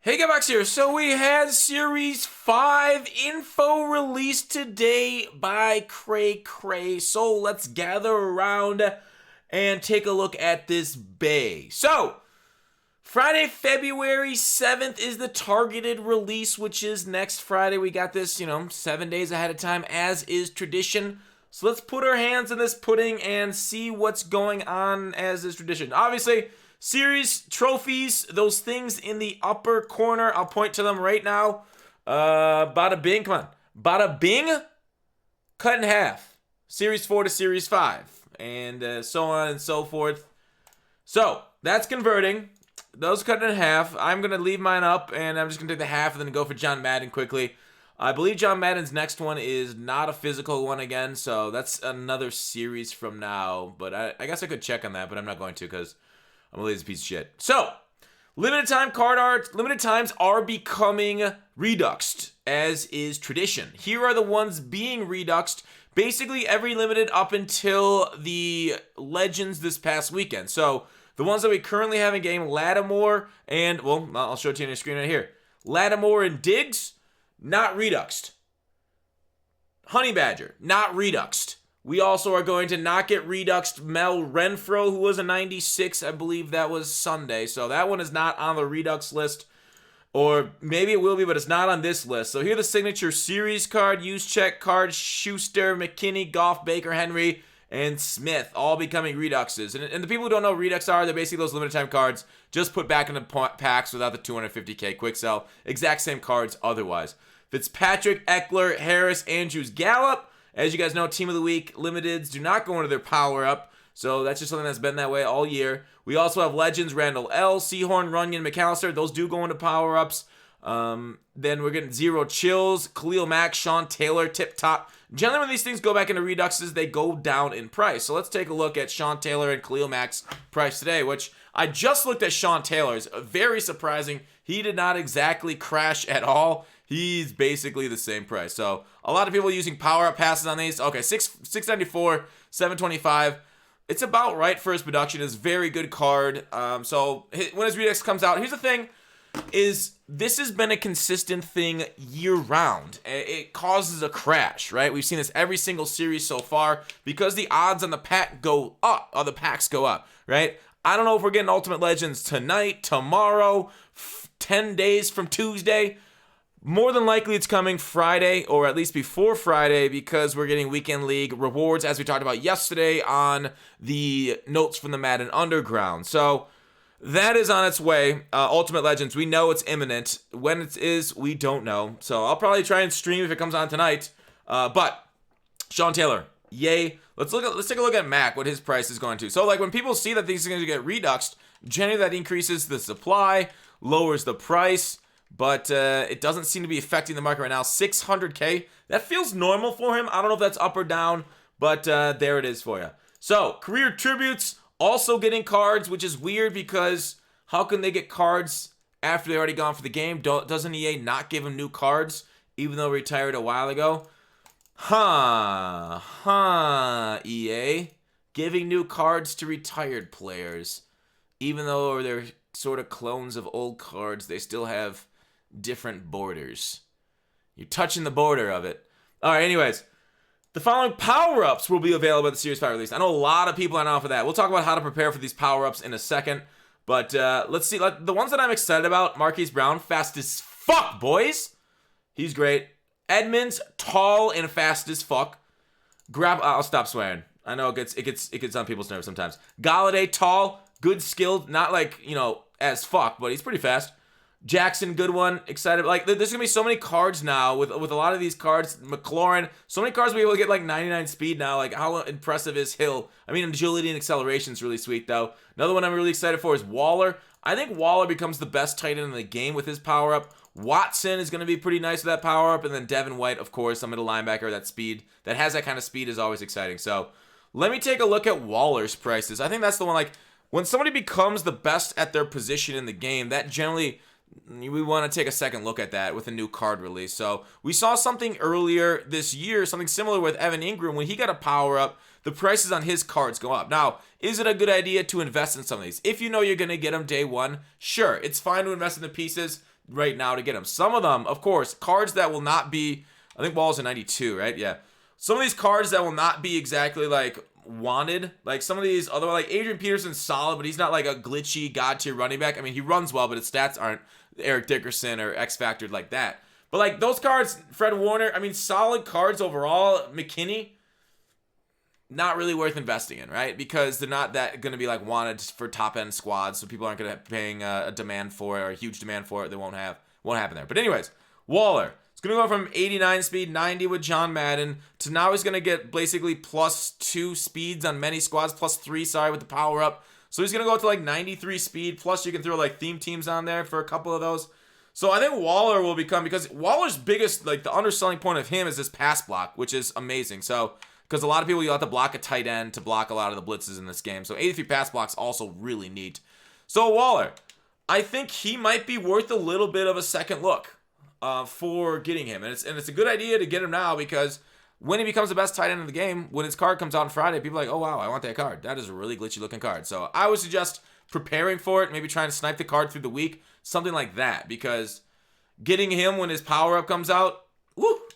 Hey, Gabox here. So we had Series 5 info released today by Cray. So let's gather around and take a look at this bay. So, Friday, February 7th is the targeted release, which is next Friday. We got this, 7 days ahead of time, as is tradition. So let's put our hands in this pudding and see what's going on as is tradition. Obviously, series, trophies, those things in the upper corner, I'll point to them right now. Bada bing, come on. Bada bing, cut in half. Series 4 to Series 5, and so on and so forth. So, that's converting. Those cut in half. I'm going to leave mine up, and I'm just going to take the half and then go for John Madden quickly. I believe John Madden's next one is not a physical one again, so that's another series from now. But I guess I could check on that, but I'm not going to because I'm a lazy piece of shit. So, limited time card art. Limited times are becoming reduxed, as is tradition. Here are the ones being reduxed. Basically, every limited up until the Legends this past weekend. So, the ones that we currently have in game, Lattimore and, well, I'll show it to you on your screen right here. Lattimore and Diggs, not reduxed. Honey Badger, not reduxed. We also are going to not get reduxed Mel Renfro, who was a 96. I believe that was Sunday. So that one is not on the redux list. Or maybe it will be, but it's not on this list. So here are the signature series card, use check card, Schuster, McKinney, Goff, Baker, Henry, and Smith, all becoming reduxes. And the people who don't know what redux are, they're basically those limited time cards just put back into packs without the 250k quick sell. Exact same cards otherwise. Fitzpatrick, Eckler, Harris, Andrews, Gallup. As you guys know, Team of the Week limiteds do not go into their power-up, so that's just something that's been that way all year. We also have Legends, Randall L., Seahorn, Runyon, McAllister. Those do go into power-ups. Then we're getting Zero Chills, Khalil Mack, Sean Taylor, Tip Top. Generally, when these things go back into reduxes, they go down in price. So let's take a look at Sean Taylor and Khalil Mack's price today, which I just looked at Sean Taylor's. Very surprising. He did not exactly crash at all. He's basically the same price. So a lot of people using power-up passes on these. Okay, 694, 725. It's about right for his production. It's a very good card. So when his Redux comes out, here's the thing, is this has been a consistent thing year-round. It causes a crash, right? We've seen this every single series so far because the odds on the pack go up, or the packs go up, right? I don't know if we're getting Ultimate Legends tonight, tomorrow, 10 days from Tuesday. More than likely it's coming Friday, or at least before Friday, because we're getting Weekend League rewards, as we talked about yesterday on the notes from the Madden Underground. So that is on its way. Ultimate Legends, we know it's imminent. When it is, we don't know. So I'll probably try and stream if it comes on tonight. But Sean Taylor, yay. Let's take a look at Mac, what his price is going to. So like when people see that these are going to get reduxed, generally that increases the supply, lowers the price. But it doesn't seem to be affecting the market right now. 600k, that feels normal for him. I don't know if that's up or down, but there it is for you. So, career tributes, also getting cards, which is weird because how can they get cards after they're already gone for the game? Doesn't EA not give him new cards, even though retired a while ago? EA. Giving new cards to retired players. Even though they're sort of clones of old cards, they still have different borders. You're touching the border of it. Alright, anyways. The following power-ups will be available at the Series 5 release. I know a lot of people are not for that. We'll talk about how to prepare for these power-ups in a second. But let's see. The ones that I'm excited about, Marquise Brown, fast as fuck, boys. He's great. Edmonds, tall and fast as fuck. I'll stop swearing. I know it gets on people's nerves sometimes. Galladay, tall, good skilled, not like, as fuck, but he's pretty fast. Jackson, good one. Excited. Like, there's going to be so many cards now with a lot of these cards. McLaurin, so many cards will be able to get like 99 speed now. Like, how impressive is Hill? I mean, agility and acceleration is really sweet, though. Another one I'm really excited for is Waller. I think Waller becomes the best tight end in the game with his power-up. Watson is going to be pretty nice with that power-up. And then Devin White, of course, a middle linebacker, that speed. That has that kind of speed is always exciting. So, let me take a look at Waller's prices. I think that's the one, like, when somebody becomes the best at their position in the game, that generally we want to take a second look at that with a new card release. So we saw something earlier this year, something similar with Evan Ingram. When he got a power-up, the prices on his cards go up. Now, is it a good idea to invest in some of these? If you know you're going to get them day one, sure, it's fine to invest in the pieces right now to get them. Some of them, of course, cards that will not be, I think Wall's a 92, right? Yeah. Some of these cards that will not be exactly like wanted, like some of these other, like Adrian Peterson's solid, but he's not like a glitchy god tier running back. I mean, he runs well, but his stats aren't Eric Dickerson or X Factored like that. But like those cards, Fred Warner, I mean, solid cards overall. McKinney, not really worth investing in, right? Because they're not that going to be like wanted for top end squads, so people aren't going to be paying a demand for it or a huge demand for it. They won't happen there. But anyways, Waller. It's going to go from 89 speed, 90 with John Madden, to now he's going to get basically +2 speeds on many squads, +3, with the power up. So he's going to go to like 93 speed, plus you can throw like theme teams on there for a couple of those. So I think Waller will become, because Waller's biggest, like the underselling point of him is this pass block, which is amazing. So, because a lot of people, you'll have to block a tight end to block a lot of the blitzes in this game. So 83 pass block's also really neat. So Waller, I think he might be worth a little bit of a second look. For getting him. And it's a good idea to get him now, because when he becomes the best tight end in the game, when his card comes out on Friday, people are like, oh wow, I want that card. That is a really glitchy looking card. So I would suggest preparing for it, maybe trying to snipe the card through the week, something like that, because getting him when his power up comes out,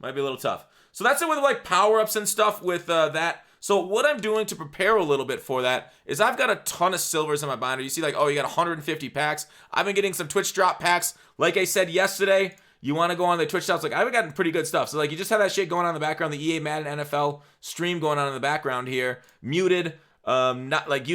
might be a little tough. So that's it with like power ups and stuff with that. So what I'm doing to prepare a little bit for that is I've got a ton of silvers in my binder. You see like, oh, you got 150 packs. I've been getting some Twitch drop packs. Like I said yesterday, you want to go on the Twitch shops, like I've gotten pretty good stuff. So like you just have that shit going on in the background, the EA Madden NFL stream going on in the background here, muted, not like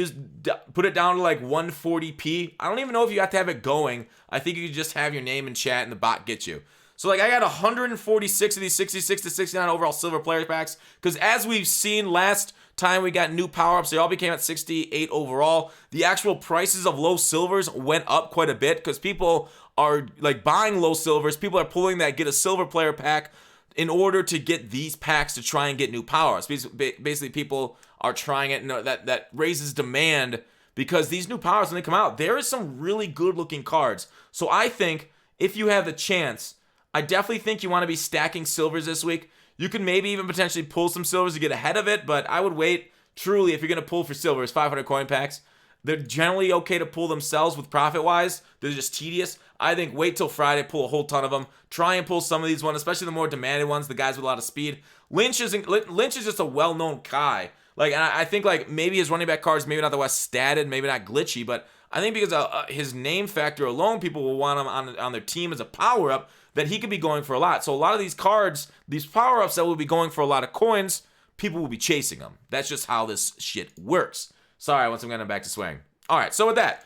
put it down to like 140p. I don't even know if you have to have it going. I think you can just have your name in chat and the bot gets you. So like I got 146 of these 66 to 69 overall silver player packs, because as we've seen last time we got new power-ups, they all became at 68 overall. The actual prices of low silvers went up quite a bit because people are like buying low silvers. People are pulling that get a silver player pack in order to get these packs to try and get new power-ups. Basically, people are trying it, and that raises demand, because these new power-ups, when they come out, there is some really good-looking cards. So I think if you have the chance, I definitely think you want to be stacking silvers this week. You can maybe even potentially pull some silvers to get ahead of it, but I would wait. Truly, if you're going to pull for silvers, 500 coin packs, they're generally okay to pull themselves with profit-wise. They're just tedious. I think wait till Friday, pull a whole ton of them. Try and pull some of these ones, especially the more demanded ones, the guys with a lot of speed. Lynch is just a well-known guy. Like, and I think like maybe his running back cards, maybe not the West statted, maybe not glitchy, but I think because his name factor alone, people will want him on their team as a power-up, that he could be going for a lot. So a lot of these cards, these power-ups that will be going for a lot of coins, people will be chasing them. That's just how this shit works. Sorry, once I'm getting back to swearing. All right, so with that,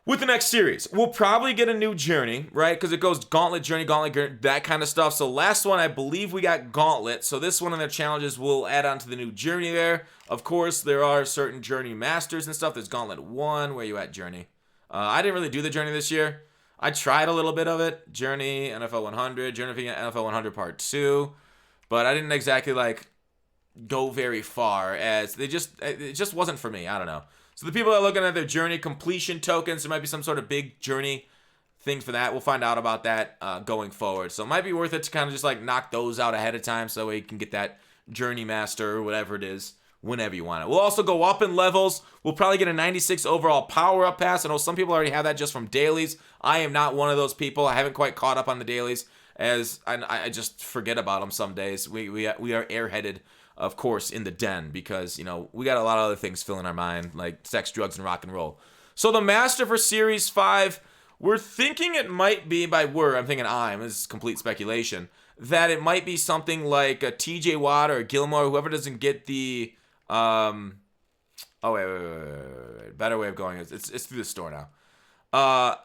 with the next series, we'll probably get a new journey, right? Because it goes gauntlet, journey, that kind of stuff. So last one, I believe we got gauntlet. So this one of their challenges will add on to the new journey there. Of course, there are certain journey masters and stuff. There's gauntlet 1. Where you at, journey? I didn't really do the journey this year. I tried a little bit of it. Journey, NFL 100, Journey NFL 100 Part 2. But I didn't exactly, like, go very far, as it just wasn't for me. I don't know. So the people that are looking at their journey completion tokens, there might be some sort of big journey thing for that. We'll find out about that going forward. So it might be worth it to kind of just, like, knock those out ahead of time so you can get that journey master or whatever it is whenever you want it. We'll also go up in levels. We'll probably get a 96 overall power-up pass. I know some people already have that just from dailies. I am not one of those people. I haven't quite caught up on the dailies, as I just forget about them some days. We are airheaded, of course, in the den, because, you know, we got a lot of other things filling our mind, like sex, drugs, and rock and roll. So the master for Series 5, we're thinking it might be, I'm thinking this is complete speculation, that it might be something like a TJ Watt or Gilmore, whoever doesn't get the... wait. Better way of going is it's through the store now.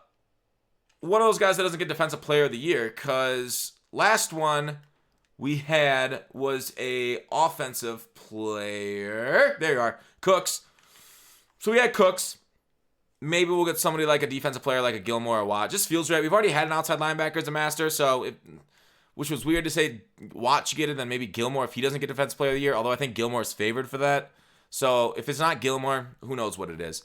One of those guys that doesn't get Defensive Player of the Year, because last one we had was a offensive player. There you are, Cooks. So we had Cooks. Maybe we'll get somebody like a defensive player like a Gilmore or Watt. Just feels right. We've already had an outside linebacker as a master, which was weird to say Watt should get it, then maybe Gilmore if he doesn't get Defensive Player of the Year, although I think Gilmore's favored for that. So if it's not Gilmore, who knows what it is.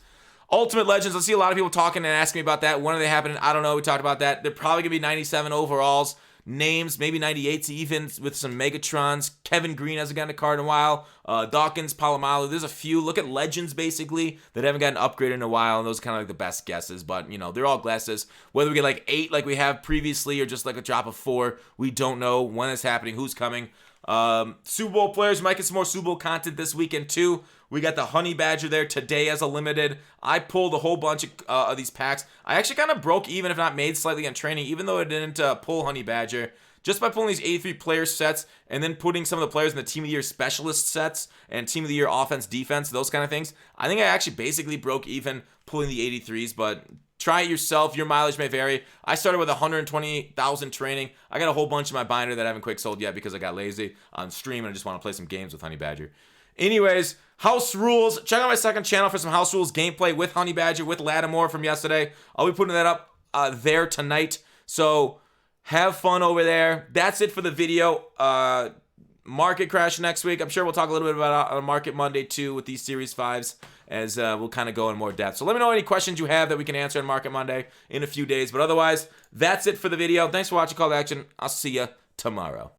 Ultimate Legends, I see a lot of people talking and asking me about that. When are they happening? I don't know. We talked about that. They're probably going to be 97 overalls. Names, maybe 98s even, with some Megatrons. Kevin Green hasn't gotten a card in a while. Dawkins, Palomalu. There's a few. Look at Legends, basically, that haven't gotten upgraded in a while, and those are kind of like the best guesses. But, you know, they're all guesses. Whether we get like 8 like we have previously or just like a drop of 4, we don't know when it's happening, who's coming. Super Bowl players might get some more Super Bowl content this weekend too. We got the Honey Badger there today as a limited. I pulled a whole bunch of these packs. I actually kind of broke even, if not made slightly on training, even though I didn't pull Honey Badger. Just by pulling these 83 player sets and then putting some of the players in the Team of the Year specialist sets and Team of the Year offense, defense, those kind of things. I think I actually basically broke even pulling the 83s, but try it yourself. Your mileage may vary. I started with 120,000 training. I got a whole bunch in my binder that I haven't quick sold yet because I got lazy on stream and I just want to play some games with Honey Badger. Anyways, House Rules. Check out my second channel for some House Rules gameplay with Honey Badger, with Lattimore from yesterday. I'll be putting that up there tonight. So have fun over there. That's it for the video. Market crash next week. I'm sure we'll talk a little bit about Market Monday too with these Series 5s as we'll kind of go in more depth. So let me know any questions you have that we can answer on Market Monday in a few days. But otherwise, that's it for the video. Thanks for watching Call to Action. I'll see you tomorrow.